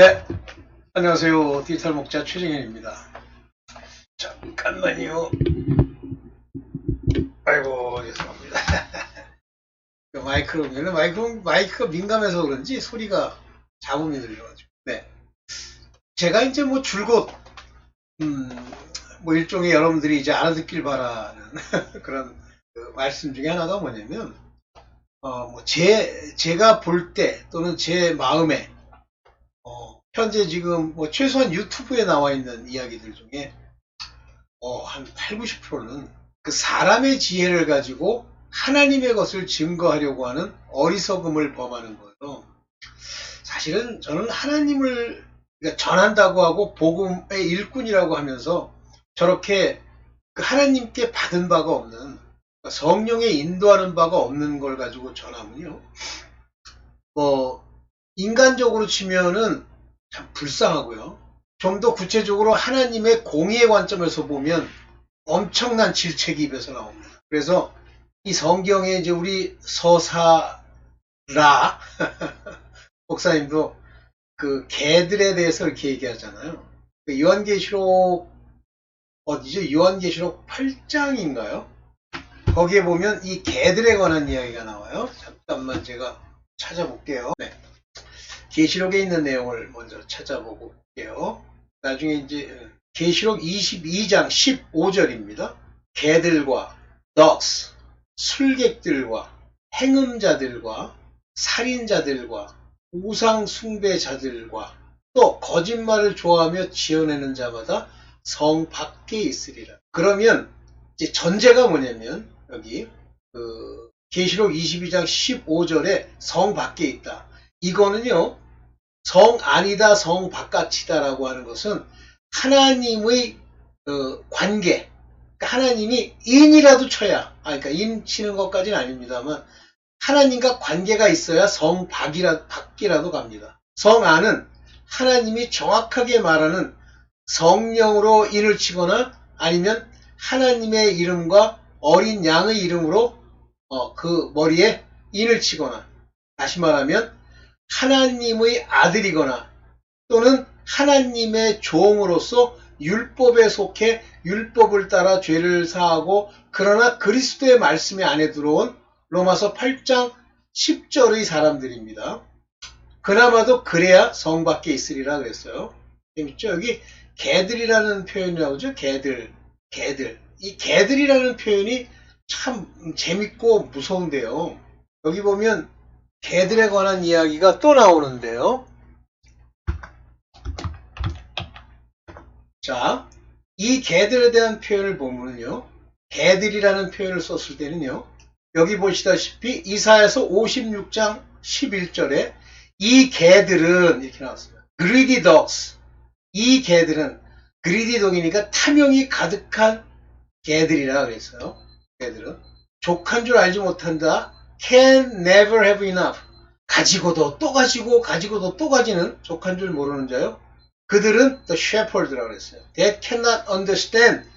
네, 안녕하세요. 디지털 목자 최정현입니다. 잠깐만요. 아이고, 죄송합니다. 마이크로 보면 마이크가 민감해서 그런지 소리가 잡음이 들려가지고. 네. 제가 이제 뭐 줄곧, 뭐 일종의 여러분들이 이제 알아듣길 바라는 그런 그 말씀 중에 하나가 뭐냐면, 뭐 제가 볼 때 또는 제 마음에, 현재 지금 뭐 최소한 유튜브에 나와 있는 이야기들 중에 한 8, 90%는 그 사람의 지혜를 가지고 하나님의 것을 증거하려고 하는 어리석음을 범하는 거예요. 사실은 저는 하나님을 전한다고 하고 복음의 일꾼이라고 하면서 저렇게 그 하나님께 받은 바가 없는 성령에 인도하는 바가 없는 걸 가지고 전하면요. 뭐 인간적으로 치면은 참 불쌍하고요. 좀 더 구체적으로 하나님의 공의의 관점에서 보면 엄청난 질책이 입에서 나옵니다. 그래서 이 성경에 이제 우리 서사라 목사님도 그 개들에 대해서 이렇게 얘기하잖아요. 그 요한계시록 어디죠? 요한계시록 8장인가요? 거기에 보면 이 개들에 관한 이야기가 나와요. 잠깐만 제가 찾아볼게요. 네. 계시록에 있는 내용을 먼저 찾아보고 볼게요. 나중에 이제 계시록 22장 15절입니다. 개들과 dogs, 술객들과 행음자들과 살인자들과 우상 숭배자들과 또 거짓말을 좋아하며 지어내는 자마다 성 밖에 있으리라. 그러면 이제 전제가 뭐냐면 여기 그 계시록 22장 15절에 성 밖에 있다. 이거는요. 성 안이다 성 바깥이다라고 하는 것은 하나님의 관계, 하나님이 인이라도 쳐야, 그러니까 인 치는 것까지는 아닙니다만 하나님과 관계가 있어야 성 밖이라도 갑니다. 성 안은 하나님이 정확하게 말하는 성령으로 인을 치거나 아니면 하나님의 이름과 어린 양의 이름으로 그 머리에 인을 치거나, 다시 말하면 하나님의 아들이거나 또는 하나님의 종으로서 율법에 속해 율법을 따라 죄를 사하고 그러나 그리스도의 말씀에 안에 들어온 로마서 8장 10절의 사람들입니다. 그나마도 그래야 성 밖에 있으리라 그랬어요. 재밌죠? 여기 개들이라는 표현이 나오죠. 개들. 이 개들이라는 표현이 참 재밌고 무서운데요. 여기 보면 개들에 관한 이야기가 또 나오는데요. 자, 이 개들에 대한 표현을 보면요. 개들이라는 표현을 썼을 때는요. 여기 보시다시피 이사야서 56장 11절에 이 개들은 이렇게 나왔습니다. greedy dogs. 이 개들은 greedy dog이니까 탐욕이 가득한 개들이라 그랬어요. 개들은 족한 줄 알지 못한다. can never have enough. 가지고도 또 가지고 가지고도 또 가지는 족한 줄 모르는 자요. 그들은 the shepherd라고 그랬어요. That cannot understand.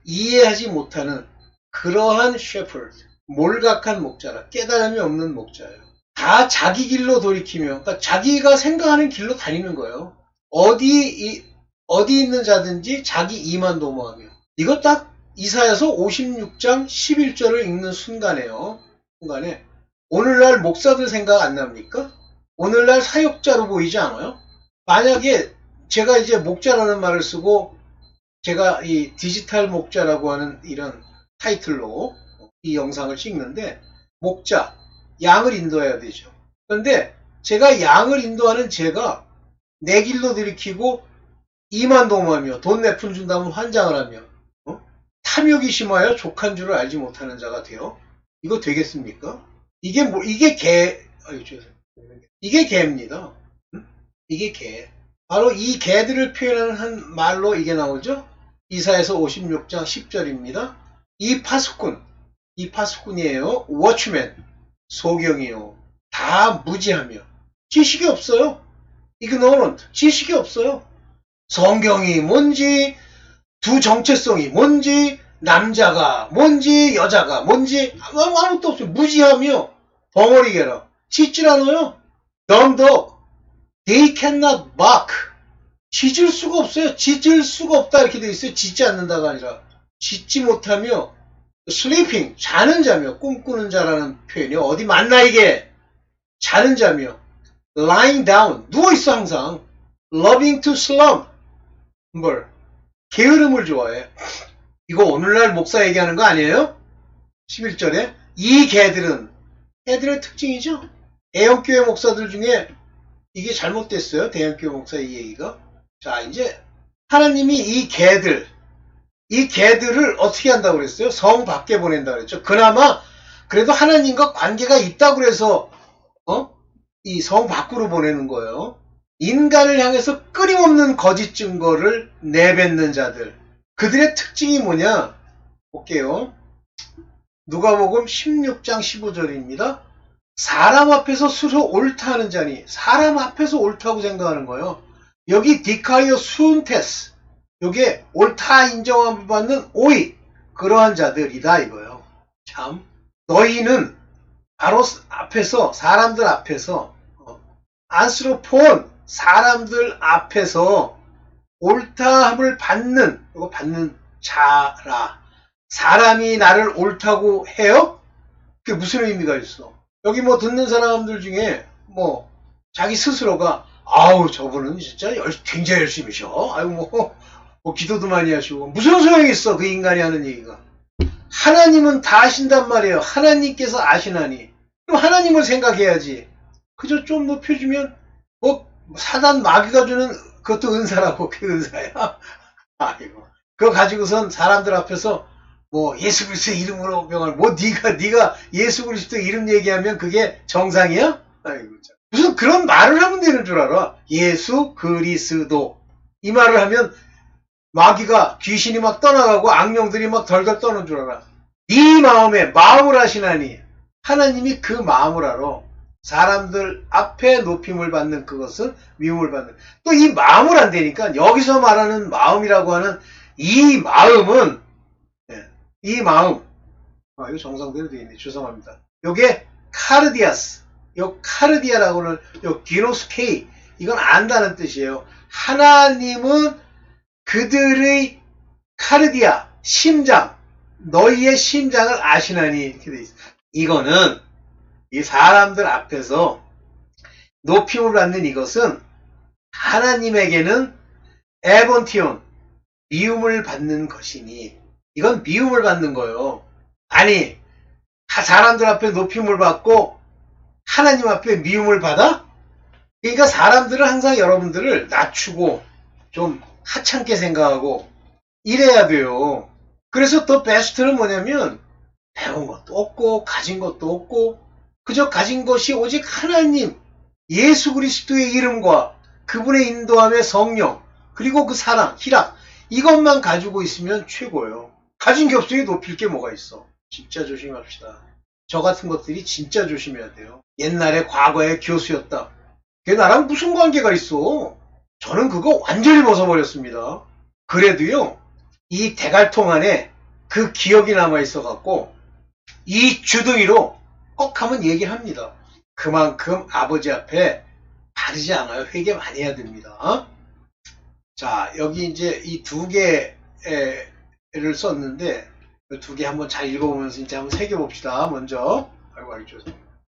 이해하지 못하는 그러한 shepherd. 몰각한 목자라. 깨달음이 없는 목자예요. 다 자기 길로 돌이키며, 그러니까 자기가 생각하는 길로 다니는 거예요. 어디 있는 자든지 자기 이만 도모하며. 이거 딱 이사야서 56장 11절을 읽는 순간에 오늘날 목사들 생각 안 납니까? 오늘날 사역자로 보이지 않아요? 만약에 제가 이제 목자라는 말을 쓰고 제가 이 디지털 목자라고 하는 이런 타이틀로 이 영상을 찍는데 목자, 양을 인도해야 되죠. 그런데 제가 양을 인도하는 제가 내 길로 들이키고 이만 도모하며 돈 내푼 준다면 환장을 하며 탐욕이 심하여 족한 줄을 알지 못하는 자가 되어 이거 되겠습니까? 이게 개입니다. 이게 개. 바로 이 개들을 표현하는 한 말로 이게 나오죠? 이사야서 56장 10절입니다. 이 파수꾼이에요. 워치맨, 소경이요. 다 무지하며. 지식이 없어요. ignorant, 지식이 없어요. 성경이 뭔지, 두 정체성이 뭔지, 남자가 뭔지, 여자가 뭔지, 아무것도 없어요. 무지하며, 벙어리개라. 짓질 않아요. 덤덕. They cannot bark. 짖을 수가 없어요. 짖을 수가 없다 이렇게 돼 있어요. 짖지 않는다가 아니라 짖지 못하며 sleeping, 자는 자며 꿈꾸는 자라는 표현이 어디 맞나 이게? 자는 자며 lying down, 누워있어 항상. loving to slump, 뭘? 게으름을 좋아해. 이거 오늘날 목사 얘기하는 거 아니에요? 11절에 이 개들은 애들의 특징이죠. 대형교회 목사들 중에 이게 잘못됐어요. 대형교회 목사 이 얘기가. 자, 이제 하나님이 이 개들을 어떻게 한다고 그랬어요? 성 밖에 보낸다고 그랬죠. 그나마 그래도 하나님과 관계가 있다고 그래서 이 성 밖으로 보내는 거예요. 인간을 향해서 끊임없는 거짓 증거를 내뱉는 자들. 그들의 특징이 뭐냐? 볼게요. 누가복음 16장 15절입니다. 사람 앞에서 스스로 옳다 하는 자니, 사람 앞에서 옳다고 생각하는 거예요. 여기 디카이어 수은테스, 요게 옳다 인정함을 받는 오이, 그러한 자들이다 이거예요. 참, 너희는 바로 앞에서, 사람들 앞에서, 안스로폰, 사람들 앞에서 옳다함을 받는, 이거 받는 자라. 사람이 나를 옳다고 해요? 그게 무슨 의미가 있어? 여기 뭐 듣는 사람들 중에 뭐 자기 스스로가 아우 저분은 진짜 굉장히 열심히셔. 아유 뭐 기도도 많이 하시고 무슨 소용이 있어 그 인간이 하는 얘기가. 하나님은 다 아신단 말이에요. 하나님께서 아시나니. 그럼 하나님을 생각해야지. 그저 좀 높여주면 뭐 사단 마귀가 주는 그것도 은사라고. 그게 은사야. 아이고. 그거 가지고선 사람들 앞에서 뭐 예수 그리스도의 이름으로 명할 뭐 네가 예수 그리스도 이름 얘기하면 그게 정상이야? 아이고 참. 무슨 그런 말을 하면 되는 줄 알아. 예수 그리스도 이 말을 하면 마귀가 귀신이 막 떠나가고 악령들이 막 덜덜 떠는 줄 알아. 네 마음에 마음을 하시나니 하나님이 그 마음을 알아. 사람들 앞에 높임을 받는 그것은 미움을 받는. 또 이 마음을 안 되니까 여기서 말하는 마음이라고 하는 이 마음은 이 마음, 이거 정상대로 되어 있네. 죄송합니다. 요게 카르디아스, 요 카르디아라고는 요 기노스케이, 이건 안다는 뜻이에요. 하나님은 그들의 카르디아, 심장, 너희의 심장을 아시나니 이렇게 되어 있어요. 이거는 이 사람들 앞에서 높임을 받는 이것은 하나님에게는 에본티온, 미움을 받는 것이니 이건 미움을 받는 거예요. 아니 사람들 앞에 높임을 받고 하나님 앞에 미움을 받아? 그러니까 사람들은 항상 여러분들을 낮추고 좀 하찮게 생각하고 이래야 돼요. 그래서 더 베스트는 뭐냐면 배운 것도 없고 가진 것도 없고 그저 가진 것이 오직 하나님 예수 그리스도의 이름과 그분의 인도함의 성령 그리고 그 사랑, 희락 이것만 가지고 있으면 최고예요. 가진 게 없으니 높일 게 뭐가 있어. 진짜 조심합시다. 저 같은 것들이 진짜 조심해야 돼요. 옛날에 과거에 교수였다. 그게 나랑 무슨 관계가 있어. 저는 그거 완전히 벗어버렸습니다. 그래도요. 이 대갈통 안에 그 기억이 남아있어갖고 이 주둥이로 꼭 하면 얘기합니다. 그만큼 아버지 앞에 바르지 않아요. 회개 많이 해야 됩니다. 자, 여기 이제 이 두 개를 썼는데 두 개 한번 잘 읽어보면서 이제 한번 새겨봅시다. 먼저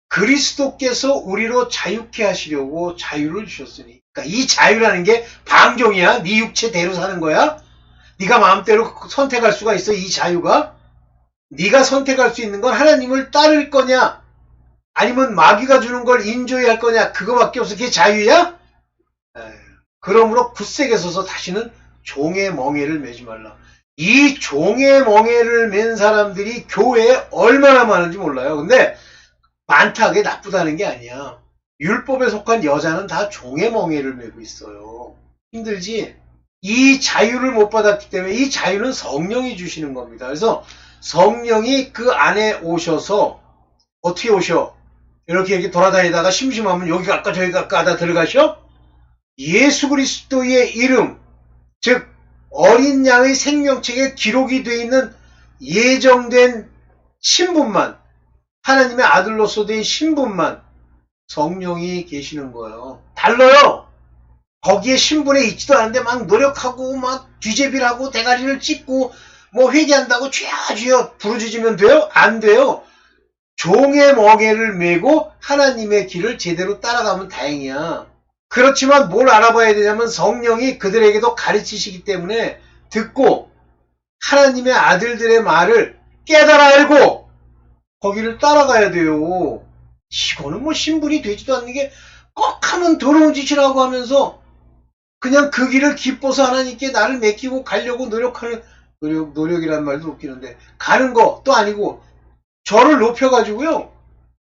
그리스도께서 우리로 자유케 하시려고 자유를 주셨으니 그러니까 이 자유라는 게 방종이야. 네 육체대로 사는 거야. 네가 마음대로 선택할 수가 있어. 이 자유가 네가 선택할 수 있는 건 하나님을 따를 거냐 아니면 마귀가 주는 걸 인조이 할 거냐 그거밖에 없어. 그게 자유야? 그러므로 굳세게 서서 다시는 종의 멍에를 매지 말라. 이 종의 멍에를 맨 사람들이 교회에 얼마나 많은지 몰라요. 근데 많다 그게 나쁘다는 게 아니야. 율법에 속한 여자는 다 종의 멍에를 메고 있어요. 힘들지? 이 자유를 못 받았기 때문에 이 자유는 성령이 주시는 겁니다. 그래서 성령이 그 안에 오셔서 어떻게 오셔? 이렇게 돌아다니다가 심심하면 여기 갈까 저기 갈까 하다 들어가셔? 예수 그리스도의 이름, 즉 어린 양의 생명책에 기록이 되어 있는 예정된 신분만, 하나님의 아들로서 된 신분만 성령이 계시는 거예요. 달라요. 거기에 신분에 있지도 않은데 막 노력하고 막 뒤제비를 하고 대가리를 찢고 뭐 회개한다고 쥐어 부르짖으면 돼요? 안 돼요. 종의 멍에를 메고 하나님의 길을 제대로 따라가면 다행이야. 그렇지만 뭘 알아봐야 되냐면 성령이 그들에게도 가르치시기 때문에 듣고 하나님의 아들들의 말을 깨달아 알고 거기를 따라가야 돼요. 이거는 뭐 신분이 되지도 않는 게 꼭 하면 더러운 짓이라고 하면서 그냥 그 길을 기뻐서 하나님께 나를 맡기고 가려고 노력하는 노력이란 말도 웃기는데 가는 것도 아니고 저를 높여가지고요.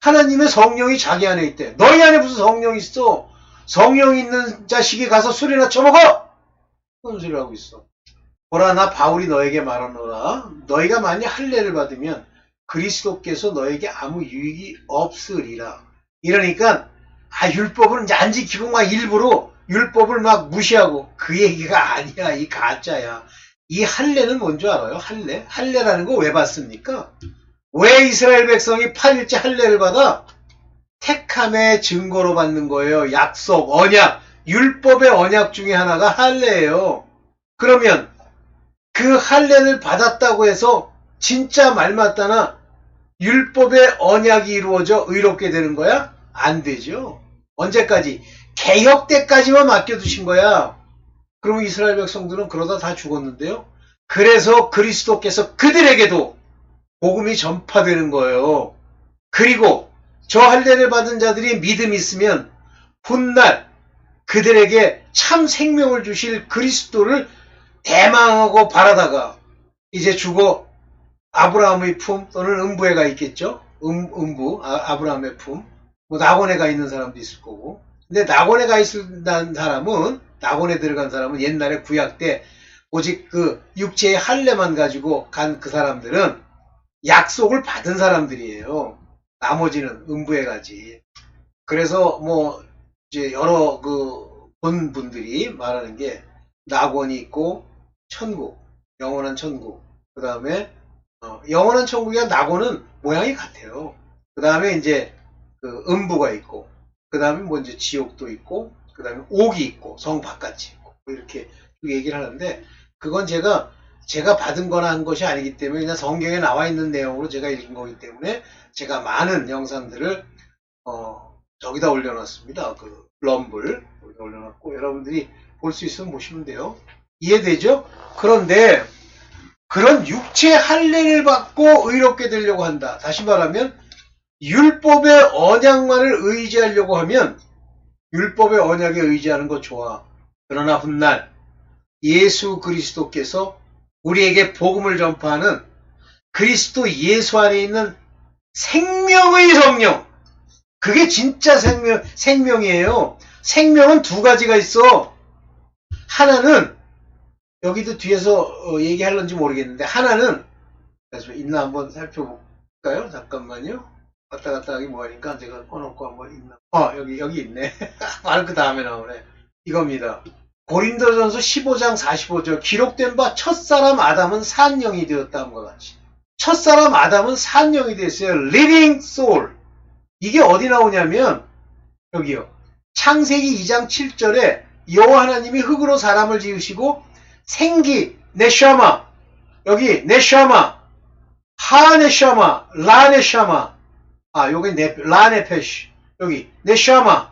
하나님의 성령이 자기 안에 있대. 너희 안에 무슨 성령이 있어? 성령 있는 자식이 가서 술이나 처먹어! 그런 소리를 하고 있어. 보라 나 바울이 너에게 말하노라. 너희가 만약 할례를 받으면 그리스도께서 너에게 아무 유익이 없으리라. 이러니까 율법을 이제 안 지키고 막 일부러 율법을 막 무시하고 그 얘기가 아니야. 이 가짜야. 이 할례는 뭔 줄 알아요? 할례? 할례라는 거 왜 받습니까? 왜 이스라엘 백성이 8일째 할례를 받아? 택함의 증거로 받는 거예요. 약속, 언약, 율법의 언약 중에 하나가 할례예요. 그러면 그 할례를 받았다고 해서 진짜 말 맞다나 율법의 언약이 이루어져 의롭게 되는 거야? 안 되죠. 언제까지? 개혁 때까지만 맡겨두신 거야. 그러면 이스라엘 백성들은 그러다 다 죽었는데요. 그래서 그리스도께서 그들에게도 복음이 전파되는 거예요. 그리고 저 할례를 받은 자들이 믿음이 있으면 훗날 그들에게 참 생명을 주실 그리스도를 대망하고 바라다가 이제 죽어 아브라함의 품 또는 음부에 가 있겠죠. 음부, 아브라함의 품. 뭐 낙원에 가 있는 사람도 있을 거고. 근데 낙원에 가 있는 사람은 낙원에 들어간 사람은 옛날에 구약 때 오직 그 육체의 할례만 가지고 간 그 사람들은 약속을 받은 사람들이에요. 나머지는 음부에 가지. 그래서 뭐 이제 여러 그 본 분들이 말하는 게 낙원이 있고 천국, 영원한 천국. 그 다음에 영원한 천국이랑 낙원은 모양이 같아요. 그 다음에 이제 그 음부가 있고, 그 다음에 뭐 이제 지옥도 있고, 그 다음에 옥이 있고, 성 바깥이 있고, 이렇게 얘기를 하는데, 그건 제가 받은 거나 한 것이 아니기 때문에 그냥 성경에 나와 있는 내용으로 제가 읽은 거기 때문에 제가 많은 영상들을 저기다 올려놨습니다. 그 럼블 여기다 올려놨고 여러분들이 볼 수 있으면 보시면 돼요. 이해되죠? 그런데 그런 육체 할례를 받고 의롭게 되려고 한다. 다시 말하면 율법의 언약만을 의지하려고 하면 율법의 언약에 의지하는 거 좋아. 그러나 훗날 예수 그리스도께서 우리에게 복음을 전파하는 그리스도 예수 안에 있는 생명의 성령. 그게 진짜 생명이에요. 생명은 두 가지가 있어. 하나는 여기도 뒤에서 얘기할런지 모르겠는데 하나는 그래서 있나 한번 살펴볼까요? 잠깐만요. 왔다 갔다 하기 뭐하니까 제가 꺼놓고 한번 있나. 여기 있네. 바로 그 다음에 나오네. 이겁니다. 고린도전서 15장 45절 기록된 바 첫사람 아담은 산영이 되었다함과 같이 첫사람 아담은 산영이 됐어요. living soul. 이게 어디 나오냐면 여기요. 창세기 2장 7절에 여호와 하나님이 흙으로 사람을 지으시고 생기 네샤마 여기 네샤마 하네샤마 라네샤마 여기 라네페시 여기 네샤마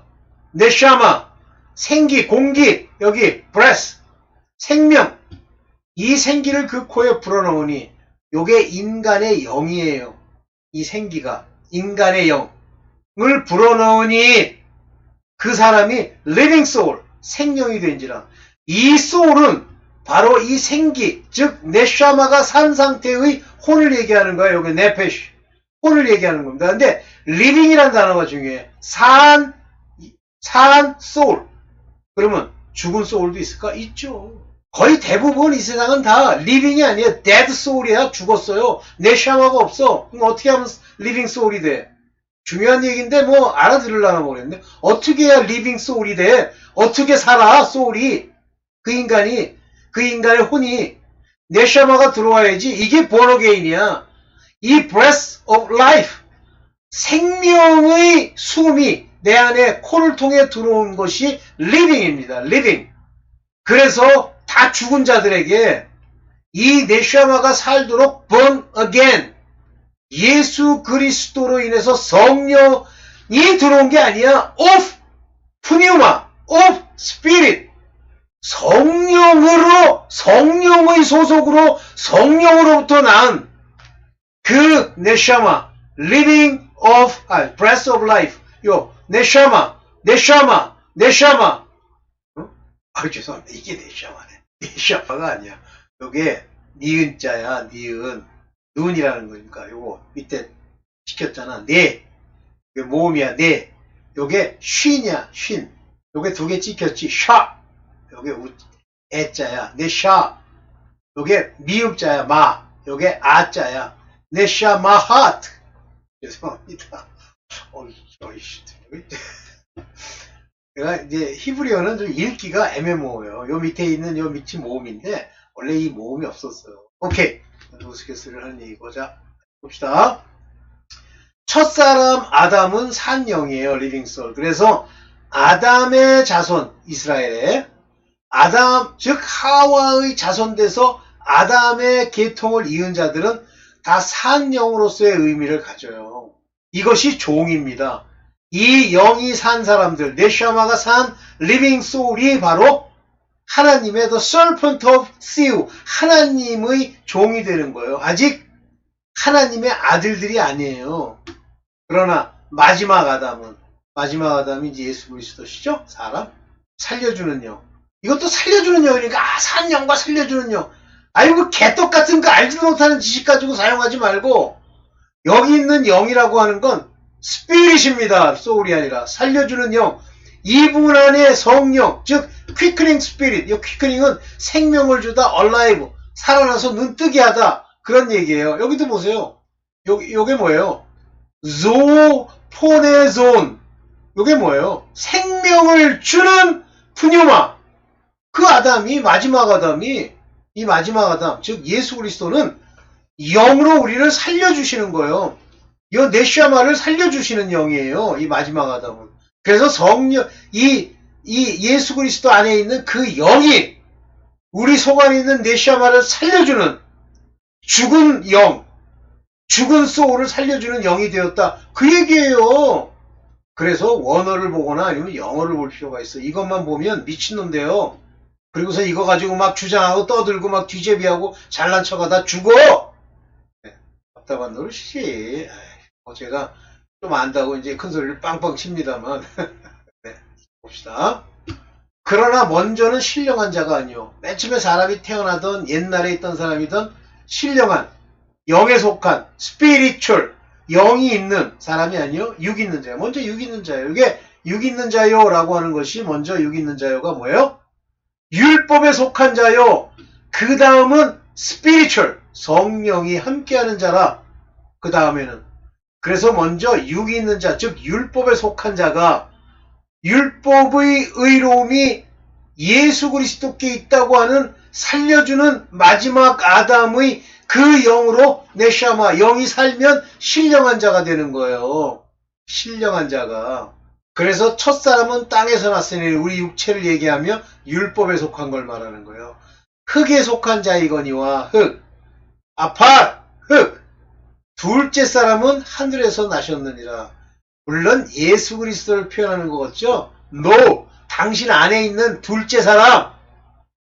생기 공기 여기 breath 생명 이 생기를 그 코에 불어넣으니 요게 인간의 영이에요. 이 생기가 인간의 영을 불어넣으니 그 사람이 living soul 생명이 된지라. 이 soul은 바로 이 생기 즉 네샤마가 산 상태의 혼을 얘기하는 거예요. 요게 네페시 혼을 얘기하는 겁니다. 근데 living이라는 단어가 중요해. 산 soul 그러면 죽은 소울도 있을까? 있죠. 거의 대부분 이 세상은 다 리빙이 아니에요. 데드 소울이야. 죽었어요. 네샤마가 없어. 그럼 어떻게 하면 리빙 소울이 돼? 중요한 얘기인데 뭐 알아들으려나 모르겠네. 어떻게 해야 리빙 소울이 돼? 어떻게 살아 소울이? 그 인간의 혼이 네샤마가 들어와야지. 이게 born-again이야. 이 breath of life 생명의 숨이 내 안에 코를 통해 들어온 것이 living입니다. living. 그래서 다 죽은 자들에게 이 네샤마가 살도록 born again. 예수 그리스도로 인해서 성령이 들어온 게 아니야. of pneuma, of spirit. 성령으로, 성령의 소속으로, 성령으로부터 난 그 네샤마, living of, breath of life. 요, 네샤마. 죄송합니다. 이게 네샤마네. 네샤마가 아니야. 요게 니은 자야, 니은. 눈이라는 거니까 요거 밑에 시켰잖아. 네. 이게 모음이야. 네. 요게 쉰이야. 쉰. 요게 두 개 찍혔지. 샤. 요게 애자야. 네샤. 요게 미음자야. 마. 요게 아자야. 네샤마하트. 죄송합니다. 내가 이제 히브리어는 좀 읽기가 애매모호해요. 요 밑에 있는 요 밑이 모음인데 원래 이 모음이 없었어요. 오케이. 우스갯소리를 하는 얘기고. 자, 봅시다. 첫사람 아담은 산영이에요. 리빙솔. 그래서 아담의 자손, 이스라엘의 아담, 즉 하와의 자손돼서 아담의 계통을 이은 자들은 다 산영으로서의 의미를 가져요. 이것이 종입니다. 이 영이 산 사람들, 네샤마가 산 리빙 소울이 바로 하나님의 The Serpent of Seal, 하나님의 종이 되는 거예요. 아직 하나님의 아들들이 아니에요. 그러나 마지막 아담이 이제 예수 그리스도시죠? 사람? 살려주는 영. 이것도 살려주는 영이니까, 산 영과 살려주는 영. 그 개떡 같은 거 알지도 못하는 지식 가지고 사용하지 말고, 여기 있는 영이라고 하는 건 스피릿입니다. 소울이 아니라 살려주는 영. 이분 안에 성령, 즉 quickering spirit. 이 quickening은 생명을 주다, alive, 살아나서 눈 뜨게 하다, 그런 얘기예요. 여기도 보세요. 요게 뭐예요? 조포네존. 요게 뭐예요? 생명을 주는 푸뉴마. 그 아담이, 마지막 아담이, 이 마지막 아담, 즉 예수 그리스도는 영으로 우리를 살려주시는 거예요. 이 네샤마를 살려주시는 영이에요. 이 마지막 아담은. 그래서 성령, 이 예수 그리스도 안에 있는 그 영이 우리 속 안에 있는 네샤마를 살려주는 죽은 영, 죽은 소울을 살려주는 영이 되었다. 그 얘기예요. 그래서 원어를 보거나 아니면 영어를 볼 필요가 있어. 이것만 보면 미친놈 돼요. 그리고서 이거 가지고 막 주장하고 떠들고 막 뒤제비하고 잘난 척하다 죽어. 네, 답답한 노릇이지. 제가 좀 안다고 이제 큰 소리를 빵빵 칩니다만. 네, 봅시다. 그러나 먼저는 신령한 자가 아니요. 맨 처음에 사람이 태어나던 옛날에 있던 사람이던 신령한, 영에 속한, 스피리추얼, 영이 있는 사람이 아니요. 육 있는 자요. 먼저 육 있는 자요. 이게 육 있는 자요라고 하는 것이 먼저 육 있는 자요가 뭐예요? 율법에 속한 자요. 그 다음은 스피리추얼, 성령이 함께하는 자라. 그 다음에는. 그래서 먼저 육이 있는 자, 즉 율법에 속한 자가 율법의 의로움이 예수 그리스도께 있다고 하는 살려주는 마지막 아담의 그 영으로 네샤마, 영이 살면 신령한 자가 되는 거예요. 신령한 자가. 그래서 첫사람은 땅에서 났으니 우리 육체를 얘기하며 율법에 속한 걸 말하는 거예요. 흙에 속한 자이거니와 흙, 아팟, 흙. 둘째 사람은 하늘에서 나셨느니라. 물론 예수 그리스도를 표현하는 거 같죠? No! 당신 안에 있는 둘째 사람,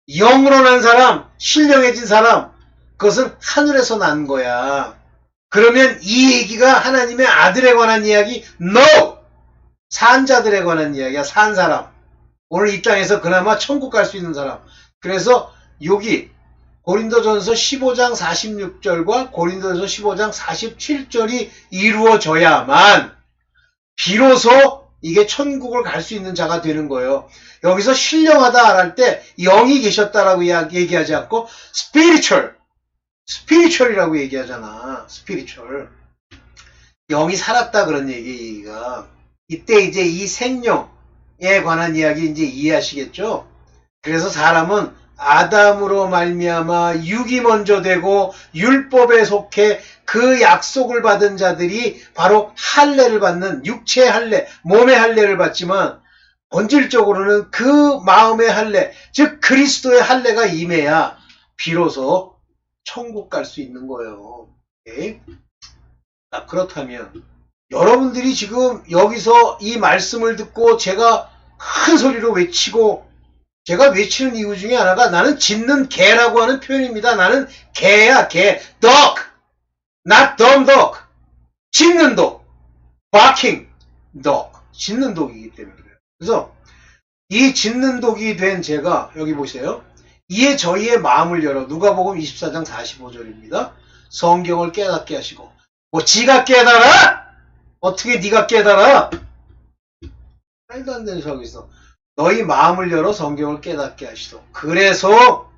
영으로 난 사람, 신령해진 사람, 그것은 하늘에서 난 거야. 그러면 이 얘기가 하나님의 아들에 관한 이야기? No! 산 자들에 관한 이야기야. 산 사람. 오늘 입장에서 그나마 천국 갈 수 있는 사람. 그래서 여기 고린도전서 15장 46절과 고린도전서 15장 47절이 이루어져야만 비로소 이게 천국을 갈 수 있는 자가 되는 거예요. 여기서 신령하다 할 때 영이 계셨다라고 얘기하지 않고 스피리추얼이라고 얘기하잖아. 스피리추얼. 영이 살았다 그런 얘기가. 이때 이제 이 생명에 관한 이야기 이제 이해하시겠죠? 그래서 사람은 아담으로 말미암아 육이 먼저 되고 율법에 속해 그 약속을 받은 자들이 바로 할례를 받는 육체의 할례, 몸의 할례를 받지만 본질적으로는 그 마음의 할례, 즉 그리스도의 할례가 임해야 비로소 천국 갈 수 있는 거예요. 오케이? 그렇다면 여러분들이 지금 여기서 이 말씀을 듣고 제가 큰 소리로 외치고 제가 외치는 이유 중에 하나가 나는 짖는 개라고 하는 표현입니다. 나는 개야, 개. dog, not dumb dog. 짖는 독, barking dog. 짖는 독이기 때문에 그래요. 그래서 이 짖는 독이 된 제가 여기 보세요. 이에 저희의 마음을 열어 누가복음 24장 45절입니다. 성경을 깨닫게 하시고 뭐 지가 깨달아? 어떻게 네가 깨달아? 말도 안 되는 소리 있어. 너희 마음을 열어 성경을 깨닫게 하시소. 그래서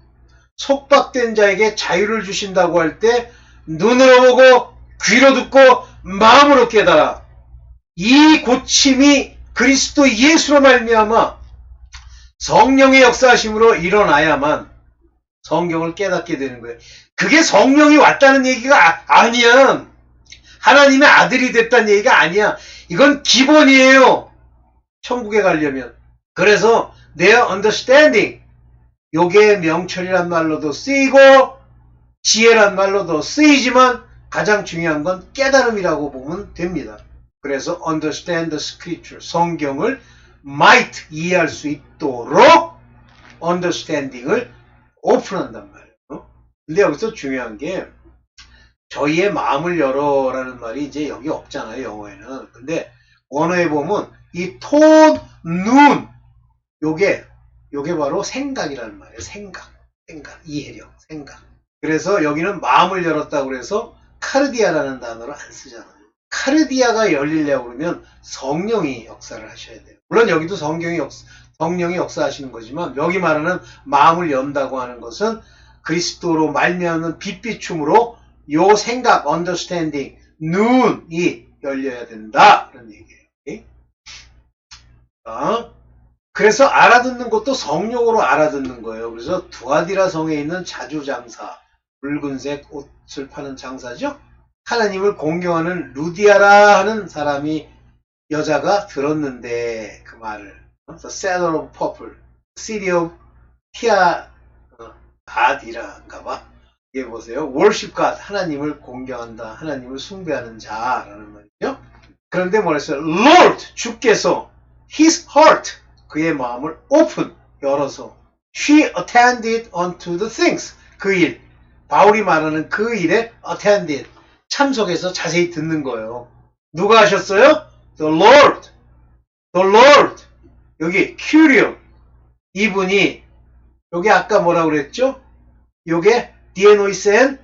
속박된 자에게 자유를 주신다고 할 때 눈으로 보고 귀로 듣고 마음으로 깨달아. 이 고침이 그리스도 예수로 말미암아 성령의 역사하심으로 일어나야만 성경을 깨닫게 되는 거예요. 그게 성령이 왔다는 얘기가 아니야. 하나님의 아들이 됐다는 얘기가 아니야. 이건 기본이에요. 천국에 가려면. 그래서 their understanding, 요게 명철이란 말로도 쓰이고 지혜란 말로도 쓰이지만 가장 중요한 건 깨달음이라고 보면 됩니다. 그래서 understand the scripture, 성경을 might 이해할 수 있도록 understanding을 오픈한단 말이에요. 근데 여기서 중요한 게 저희의 마음을 열어라는 말이 이제 여기 없잖아요, 영어에는. 근데 원어에 보면 이 톤, 눈, 요게 바로 생각이라는 말이에요. 생각, 이해력, 생각. 그래서 여기는 마음을 열었다고 그래서 카르디아라는 단어를 안 쓰잖아요. 카르디아가 열리려고 그러면 성령이 역사를 하셔야 돼요. 물론 여기도 성령이 역사하시는 거지만 여기 말하는 마음을 연다고 하는 것은 그리스도로 말미암는 빛비춤으로 요 생각, understanding, 눈이 열려야 된다. 그런 얘기예요. 그래서 알아듣는 것도 성령으로 알아듣는 거예요. 그래서 두아디라 성에 있는 자주장사, 붉은색 옷을 파는 장사죠. 하나님을 공경하는 루디아라 하는 사람이 여자가 들었는데 그 말을 The Saddle of Purple, City of Tiarad이라인가 봐. 이게 보세요. Worship God, 하나님을 공경한다, 하나님을 숭배하는 자라는 말이죠. 그런데 뭐랬어요? Lord, 주께서 His heart, 그의 마음을 open, 열어서 She attended unto the things, 그 일, 바울이 말하는 그 일에 attended, 참석해서 자세히 듣는 거예요. 누가 하셨어요? The Lord. 여기 큐리오. 이분이 여기 아까 뭐라고 그랬죠? 요게 디에노이센,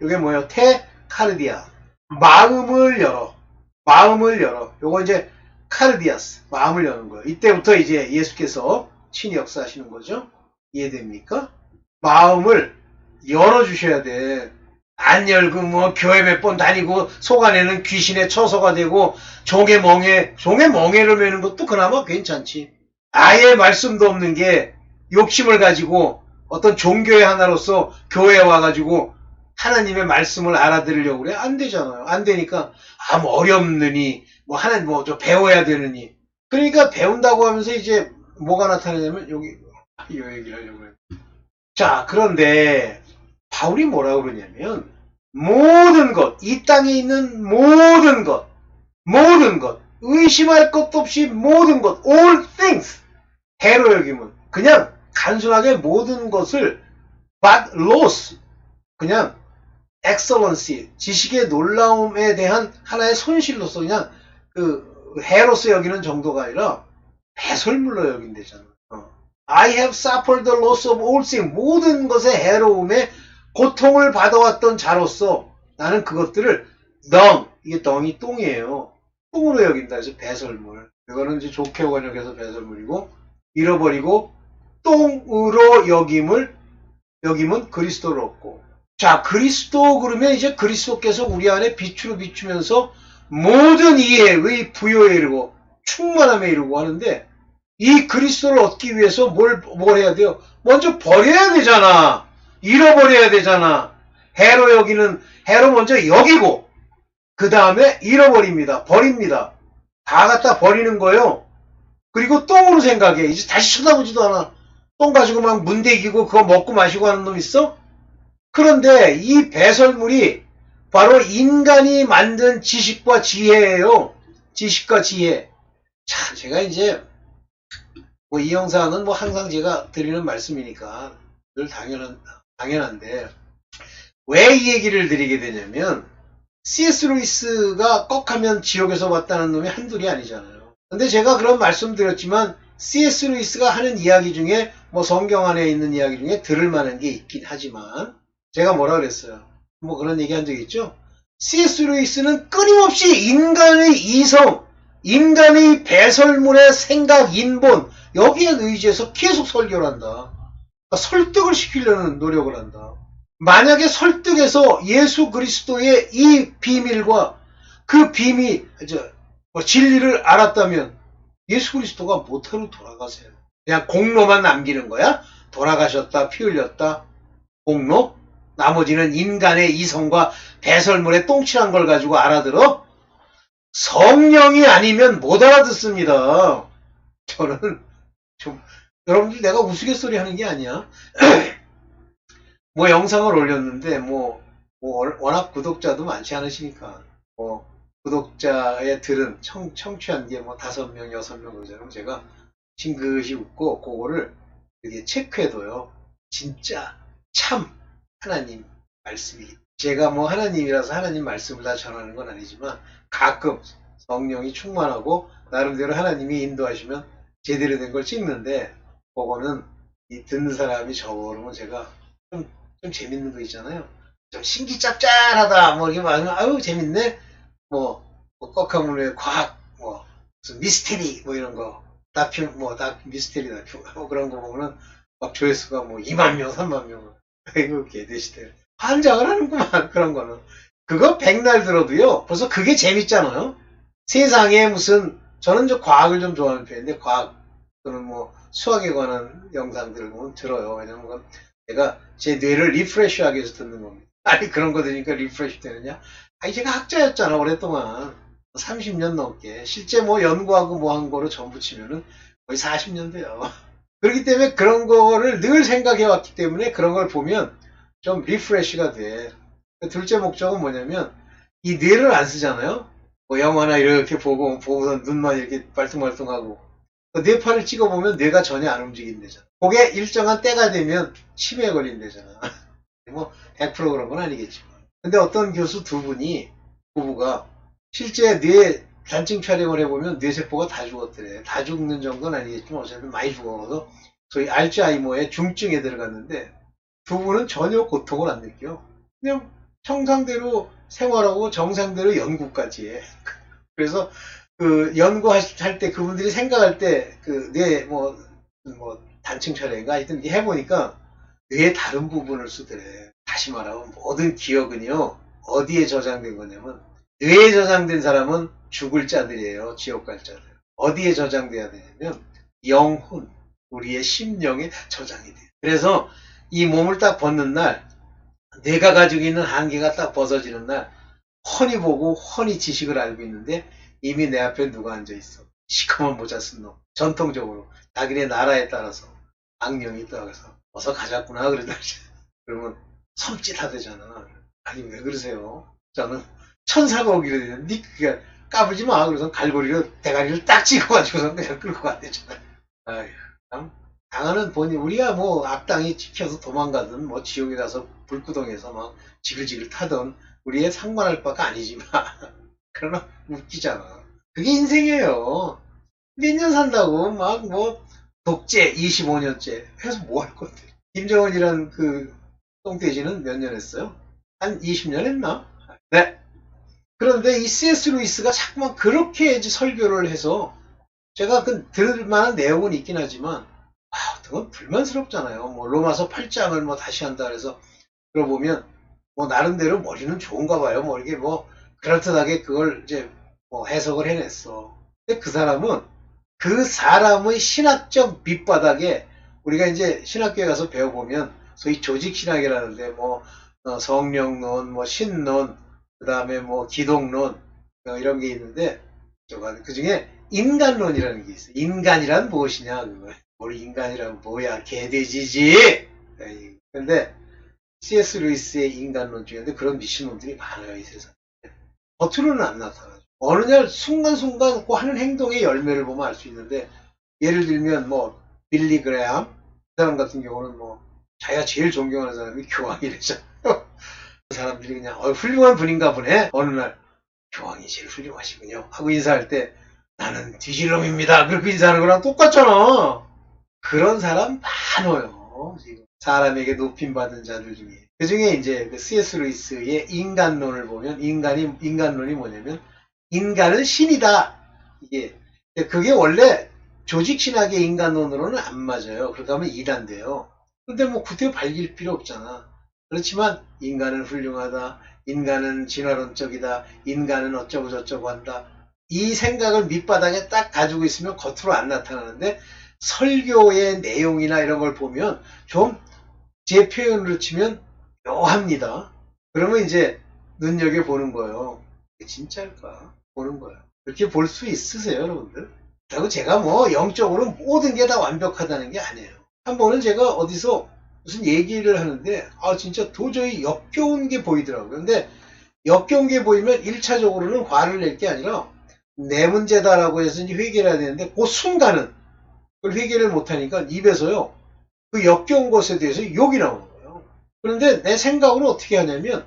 요게 뭐예요? 카르디아. 마음을 열어. 요거 이제 카르디아스. 마음을 여는 거예요. 이때부터 이제 예수께서 친히 역사하시는 거죠. 이해됩니까? 마음을 열어주셔야 돼. 안 열고 뭐 교회 몇 번 다니고 속 안에는 귀신의 처소가 되고 종의 멍에를 매는 것도 그나마 괜찮지. 아예 말씀도 없는 게 욕심을 가지고 어떤 종교의 하나로서 교회에 와가지고 하나님의 말씀을 알아들으려고 그래? 안 되잖아요. 안 되니까 뭐 어렵느니 뭐 하나님 뭐 좀 배워야 되느니. 그러니까 배운다고 하면서 이제 뭐가 나타나냐면 여기 이 얘기를 하려고 해요. 자, 그런데 바울이 뭐라고 그러냐면 모든 것, 이 땅에 있는 모든 것, 의심할 것도 없이 모든 것, all things, 해로 여기면 그냥 단순하게 모든 것을 but loss, 그냥 excellency, 지식의 놀라움에 대한 하나의 손실로서 그냥 그 해로서 여기는 정도가 아니라 배설물로 여긴대잖아. I have suffered the loss of all things, 모든 것의 해로움에 고통을 받아왔던 자로서 나는 그것들을 이게 덩이 똥이에요. 똥으로 여긴다 해서 배설물. 이거는 이제 좋게 번역해서 배설물이고, 잃어버리고 똥으로 여김은 그리스도를 얻고. 자, 그리스도 그러면 이제 그리스도께서 우리 안에 빛으로 비추면서 모든 이해의 부요에 이르고 충만함에 이르고 하는데 이 그리스도를 얻기 위해서 뭘 해야 돼요? 먼저 버려야 되잖아. 잃어버려야 되잖아. 해로 먼저 여기고, 그 다음에 잃어버립니다. 버립니다. 다 갖다 버리는 거예요. 그리고 똥으로 생각해. 이제 다시 쳐다보지도 않아. 똥 가지고 막 문대기고 그거 먹고 마시고 하는 놈 있어? 그런데 이 배설물이 바로 인간이 만든 지식과 지혜예요. 지식과 지혜. 참, 제가 이제 뭐 이 영상은 뭐 항상 제가 드리는 말씀이니까 늘 당연한데 왜 이 얘기를 드리게 되냐면 C.S. 루이스가 꺽하면 지옥에서 왔다는 놈이 한둘이 아니잖아요. 근데 제가 그런 말씀 드렸지만 C.S. 루이스가 하는 이야기 중에 뭐 성경 안에 있는 이야기 중에 들을 만한 게 있긴 하지만 제가 뭐라 그랬어요? 뭐 그런 얘기 한 적 있죠? C.S. 루이스는 끊임없이 인간의 이성, 인간의 배설물의 생각, 인본 여기에 의지해서 계속 설교를 한다. 그러니까 설득을 시키려는 노력을 한다. 만약에 설득해서 예수 그리스도의 이 비밀과 그 진리를 알았다면 예수 그리스도가 못하러 돌아가세요. 그냥 공로만 남기는 거야? 돌아가셨다, 피 흘렸다, 공로? 나머지는 인간의 이성과 배설물의 똥칠한 걸 가지고 알아들어? 성령이 아니면 못 알아듣습니다. 저는 좀, 여러분들 내가 우스갯소리 하는 게 아니야. 뭐 영상을 올렸는데 워낙 구독자도 많지 않으시니까 구독자의 들은 청취한 게 5명, 6명 그러잖아요. 제가 싱긋이 웃고 그거를 이렇게 체크해둬요. 진짜 참 하나님 말씀이. 제가 하나님이라서 하나님 말씀을 다 전하는 건 아니지만 가끔 성령이 충만하고 나름대로 하나님이 인도하시면 제대로 된 걸 찍는데 그거는 이 듣는 사람이 적어오면 제가 좀 재밌는 거 있잖아요. 좀 신기짭짤하다 이렇게 말하면 아유 재밌네. 꺽하면 과학 무슨 미스테리 이런 거 다큐 미스테리 다큐 그런 거 보면은 막 조회수가 2만 명 3만 명 아이고 개되시대 환장을 하는구만. 그런 거는 그거 백날 들어도요 벌써 그게 재밌잖아요. 세상에 무슨 저는 과학을 좀 좋아하는 편인데 과학 또는 수학에 관한 영상들을 보면 들어요. 왜냐면 제가 제 뇌를 리프레시하기 위해서 듣는 겁니다. 아니 그런 거 들으니까 리프레시 되느냐? 아니 제가 학자였잖아 오랫동안 30년 넘게 실제 연구하고 한 거로 전부 치면은 거의 40년 돼요. 그렇기 때문에 그런 거를 늘 생각해 왔기 때문에 그런 걸 보면 좀 리프레시가 돼. 둘째 목적은 뭐냐면 이 뇌를 안 쓰잖아요. 영화나 이렇게 보고서 눈만 이렇게 발뚱발뚱하고 뇌파를 찍어보면 뇌가 전혀 안 움직인대잖아. 그게 일정한 때가 되면 치매에 걸린대잖아. 100% 그런 건 아니겠지만. 근데 어떤 교수 부부가 실제 뇌 단층 촬영을 해보면 뇌세포가 다 죽었더래. 다 죽는 정도는 아니겠지만 어쨌든 많이 죽어서 소위 알츠하이머의 중증에 들어갔는데 부부는 전혀 고통을 안 느껴. 그냥 정상대로 생활하고 정상대로 연구까지 해. 그래서 연구할 때 그분들이 생각할 때 뇌 단층 촬영인가 하여튼 해보니까 뇌의 다른 부분을 쓰더래. 다시 말하면 모든 기억은요 어디에 저장된 거냐면 뇌에 저장된 사람은 죽을 자들이에요. 지옥 갈 자들. 어디에 저장돼야 되냐면 영혼, 우리의 심령에 저장이 돼요. 그래서 이 몸을 딱 벗는 날 내가 가지고 있는 한계가 딱 벗어지는 날 훤히 보고 훤히 지식을 알고 있는데 이미 내 앞에 누가 앉아있어. 시커먼 모자 쓴 놈. 전통적으로 자기네 나라에 따라서 악령이 있다고 어서 가자꾸나 그러면 섬찟하대잖아. 아니 왜 그러세요? 저는 천사가 오기로 되는데 그게 까불지 마. 그래서 갈고리로 대가리를 딱 찍어가지고서 그냥 끌고 갔대잖아. 아휴 참 당하는 본인 우리가 악당이 찍혀서 도망가든 지옥에 가서 불구덩에서 막 지글지글 타던 우리의 상관할 바가 아니지만 그러나 웃기잖아. 그게 인생이에요. 몇 년 산다고 독재 25년째 해서 뭐 할 건데. 김정은이란 똥돼지는 몇 년 했어요? 한 20년 했나? 네. 그런데 이 C.S. 루이스가 자꾸만 그렇게 설교를 해서 제가 들을 만한 내용은 있긴 하지만 그건 불만스럽잖아요. 로마서 8장을 다시 한다 그래서 들어보면 나름대로 머리는 좋은가 봐요. 이게 그럴듯하게 그걸 이제 해석을 해냈어. 근데 그 사람은 그 사람의 신학적 밑바닥에 우리가 이제 신학교에 가서 배워보면 소위 조직신학이라는데 뭐 성령론, 뭐 신론, 그 다음에 뭐 기독론 이런 게 있는데 그 중에 인간론이라는 게 있어요. 인간이란 무엇이냐? 우리 인간이란 뭐야? 개돼지지. 근데 C.S. 루이스의 인간론 중에 그런 미신론들이 많아요, 이 세상에. 겉으로는 안 나타나죠. 어느 날 순간순간 그 하는 행동의 열매를 보면 알 수 있는데, 예를 들면 뭐 빌리 그레함 그 사람 같은 경우는 뭐 자기가 제일 존경하는 사람이 교황이래잖아요. 그 사람들이 그냥 훌륭한 분인가 보네. 어느 날 교황이 제일 훌륭하시군요 하고 인사할 때 나는 뒤질놈입니다 그렇게 인사하는 거랑 똑같잖아. 그런 사람 많아요. 지금 사람에게 높임받은 자들 중에. 그 중에 이제 그 C.S. 루이스의 인간론을 보면 인간론이 뭐냐면 인간은 신이다. 그게 원래 조직신학의 인간론으로는 안 맞아요. 그렇게 하면 이단돼요. 근데 뭐 구태 발길 필요 없잖아. 그렇지만 인간은 훌륭하다. 인간은 진화론적이다. 인간은 어쩌고 저쩌고 한다. 이 생각을 밑바닥에 딱 가지고 있으면 겉으로 안 나타나는데 설교의 내용이나 이런 걸 보면 좀 제 표현으로 치면 묘합니다. 그러면 이제 눈여겨보는 거예요. 진짜일까? 보는 거예요. 그렇게 볼 수 있으세요, 여러분들? 그리고 제가 뭐 영적으로 모든 게 다 완벽하다는 게 아니에요. 한 번은 제가 어디서 무슨 얘기를 하는데 진짜 도저히 역겨운 게 보이더라고요. 근데 역겨운 게 보이면 1차적으로는 화를 낼 게 아니라 내 문제다라고 해서 이제 회개를 해야 되는데 그 순간은 그걸 회개를 못하니까 입에서요. 그 역겨운 것에 대해서 욕이 나오는 거예요. 그런데 내 생각으로 어떻게 하냐면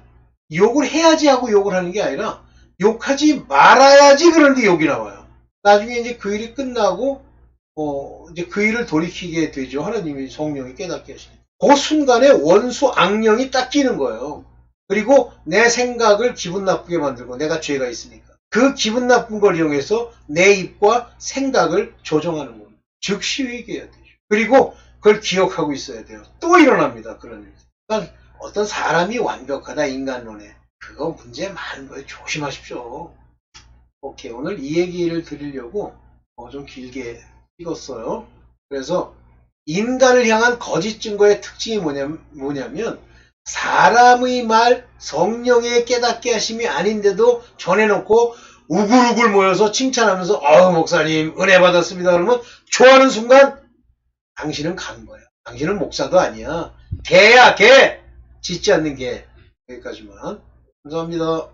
욕을 해야지 하고 욕을 하는 게 아니라 욕하지 말아야지 그런데 욕이 나와요. 나중에 이제 그 일이 끝나고 이제 그 일을 돌이키게 되죠. 하나님이 성령이 깨닫게 하시니까. 그 순간에 원수 악령이 딱 끼는 거예요. 그리고 내 생각을 기분 나쁘게 만들고 내가 죄가 있으니까. 그 기분 나쁜 걸 이용해서 내 입과 생각을 조정하는 겁니다. 즉시 회개해야 되죠. 그리고 그걸 기억하고 있어야 돼요. 또 일어납니다. 그런 일. 그러니까 어떤 사람이 완벽하다 인간론에. 그거 문제 많은 거예요. 조심하십시오. 오케이. 오늘 이 얘기를 드리려고 좀 길게 찍었어요. 그래서 인간을 향한 거짓 증거의 특징이 뭐냐면 사람의 말 성령의 깨닫게 하심이 아닌데도 전해놓고 우글우글 모여서 칭찬하면서 목사님 은혜 받았습니다. 그러면 좋아하는 순간 당신은 간 거야. 당신은 목사도 아니야. 개야 개. 짖지 않는 개. 여기까지만. 감사합니다.